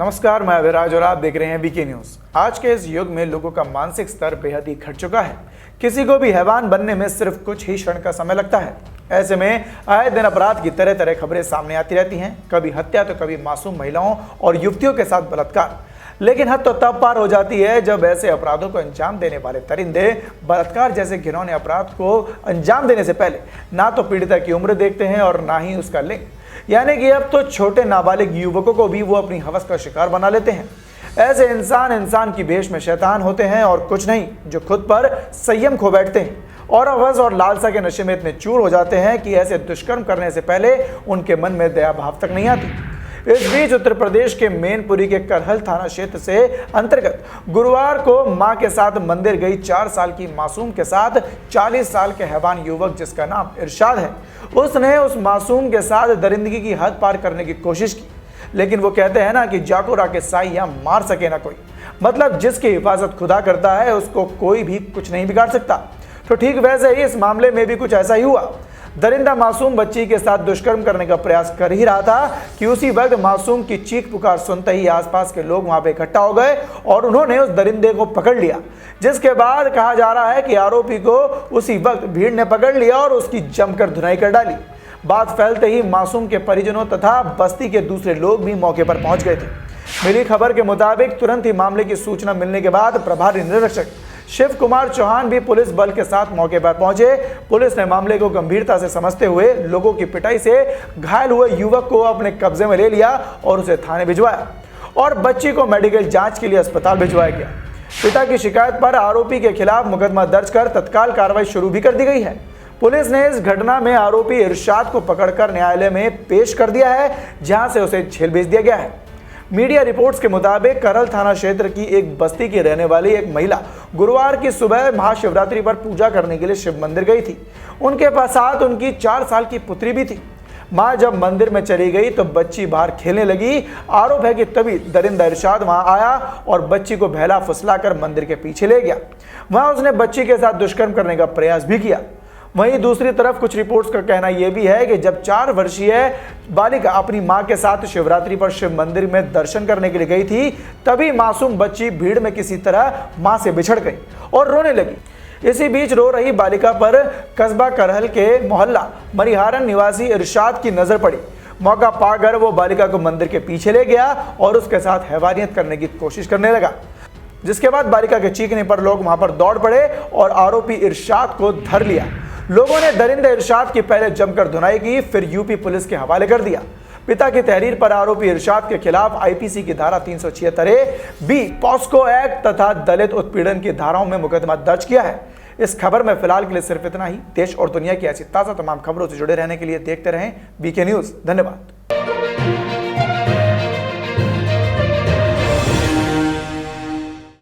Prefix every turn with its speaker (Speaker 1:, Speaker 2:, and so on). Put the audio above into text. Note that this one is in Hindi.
Speaker 1: नमस्कार, मैं अभिराज और आप देख रहे हैं बीके न्यूज। आज के इस युग में लोगों का मानसिक स्तर बेहद ही घट चुका है। किसी को भी हैवान बनने में सिर्फ कुछ ही क्षण का समय लगता है। ऐसे में आए दिन अपराध की तरह तरह खबरें सामने आती रहती हैं। कभी हत्या तो कभी मासूम महिलाओं और युवतियों के साथ बलात्कार। लेकिन हद तो तब पार हो जाती है जब ऐसे अपराधों को अंजाम देने वाले दरिंदे बलात्कार जैसे घिनौने अपराध को अंजाम देने से पहले ना तो पीड़िता की उम्र देखते हैं और ना ही उसका लिंग। यानी कि अब तो छोटे नाबालिग युवकों को भी वो अपनी हवस का शिकार बना लेते हैं। ऐसे इंसान की भेष में शैतान होते हैं और कुछ नहीं, जो खुद पर संयम खो बैठते हैं और हवस और लालसा के नशे में इतने चूर हो जाते हैं कि ऐसे दुष्कर्म करने से पहले उनके मन में दया भाव तक नहीं आती। इस बीच उत्तर प्रदेश के मैनपुरी के करहल थाना क्षेत्र से अंतर्गत गुरुवार को मां के साथ मंदिर गई 4 साल की मासूम के साथ 40 साल के हैवान युवक, जिसका नाम इरशाद है, उसने उस मासूम के साथ दरिंदगी की हद पार करने की कोशिश की। लेकिन वो कहते हैं ना कि जाको राके साई या मार सके ना कोई। मतलब जिसकी हिफाजत खुदा करता है उसको कोई भी कुछ नहीं बिगाड़ सकता। तो ठीक वैसे ही इस मामले में भी कुछ ऐसा ही हुआ। दरिंदा मासूम बच्ची के साथ दुष्कर्म करने का प्रयास कर ही रहा था कि उसी वक्त मासूम की चीख पुकार सुनते ही आसपास के लोग वहां पे इकट्ठा हो गए और उन्होंने उस दरिंदे को पकड़ लिया। जिसके बाद कहा जा रहा है कि आरोपी को उसी वक्त भीड़ ने पकड़ लिया और उसकी जमकर धुनाई कर डाली। बात फैलते ही मासूम के परिजनों तथा बस्ती के दूसरे लोग भी मौके पर पहुंच गए थे। मिली खबर के मुताबिक तुरंत ही मामले की सूचना मिलने के बाद प्रभारी निरीक्षक शिव कुमार चौहान भी पुलिस बल के साथ मौके पर पहुंचे। पुलिस ने मामले को गंभीरता से समझते हुए लोगों की पिटाई से घायल हुए युवक को अपने कब्जे में ले लिया और उसे थाने भिजवाया और बच्ची को मेडिकल जांच के लिए अस्पताल भिजवाया गया। पिता की शिकायत पर आरोपी के खिलाफ मुकदमा दर्ज कर तत्काल कार्रवाई शुरू भी कर दी गई है। पुलिस ने इस घटना में आरोपी इरशाद को पकड़कर न्यायालय में पेश कर दिया है, जहां से उसे जेल भेज दिया गया है। मीडिया रिपोर्ट्स के मुताबिक करहल थाना क्षेत्र की एक बस्ती की रहने वाली एक महिला गुरुवार की सुबह महाशिवरात्रि पर पूजा करने के लिए शिव मंदिर गई थी। उनके पास साथ उनकी 4 साल की पुत्री भी थी। मां जब मंदिर में चली गई तो बच्ची बाहर खेलने लगी। आरोप है कि तभी दरिंदा इरशाद वहां आया और बच्ची को बहला फुसलाकर मंदिर के पीछे ले गया। वहां उसने बच्ची के साथ दुष्कर्म करने का प्रयास भी किया। वहीं दूसरी तरफ कुछ रिपोर्ट्स का कहना यह भी है कि जब 4 वर्षीय बालिका अपनी मां के साथ शिवरात्रि पर शिव मंदिर में दर्शन करने के लिए गई थी, तभी मासूम बच्ची भीड़ में किसी तरह मां से बिछड़ गई और रोने लगी। इसी बीच रो रही बालिका पर कस्बा करहल के मोहल्ला मरिहारन निवासी इरशाद की नजर पड़ी। मौका पाकर वो बालिका को मंदिर के पीछे ले गया और उसके साथ हैवानियत करने की कोशिश करने लगा। जिसके बाद बालिका के चीखने पर लोग वहां पर दौड़ पड़े और आरोपी इरशाद को धर लिया। लोगों ने दरिंदे इरशाद की पहले जमकर धुनाई की, फिर यूपी पुलिस के हवाले कर दिया। पिता की तहरीर पर आरोपी इरशाद के खिलाफ आईपीसी की धारा 376 बी, पॉस्को एक्ट तथा दलित उत्पीड़न की धाराओं में मुकदमा दर्ज किया है। इस खबर में फिलहाल के लिए सिर्फ इतना ही। देश और दुनिया की ऐसी ताजा तमाम खबरों से जुड़े रहने के लिए देखते रहें बीके न्यूज। धन्यवाद।